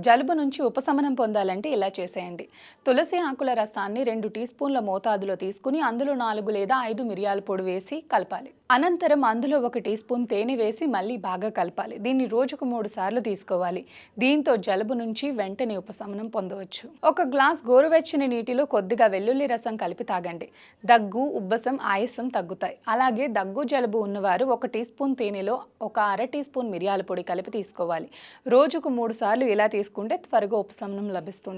జలుబు నుంచి ఉపశమనం పొందాలంటే ఇలా చేసేయండి. తులసి ఆకుల రసాన్ని 2 టీ స్పూన్ల మోతాదులో తీసుకుని అందులో 4 లేదా 5 మిరియాల పొడి వేసి కలపాలి. అనంతరం అందులో 1 టీ స్పూన్ తేనె వేసి మళ్ళీ బాగా కలపాలి. దీన్ని రోజుకు 3 సార్లు తీసుకోవాలి. దీంతో జలుబు నుంచి వెంటనే ఉపశమనం పొందవచ్చు. ఒక గ్లాస్ గోరువెచ్చని నీటిలో కొద్దిగా వెల్లుల్లి రసం కలిపి తాగండి. దగ్గు, ఉబ్బసం, ఆయాసం తగ్గుతాయి. అలాగే దగ్గు, జలుబు ఉన్నవారు 1 టీ స్పూన్ తేనెలో ఒక అర టీ స్పూన్ మిరియాల పొడి కలిపి తీసుకోవాలి. రోజుకు 3 సార్లు ఇలా తీసుకుంటే త్వరగా ఉపశమనం లభిస్తుంది.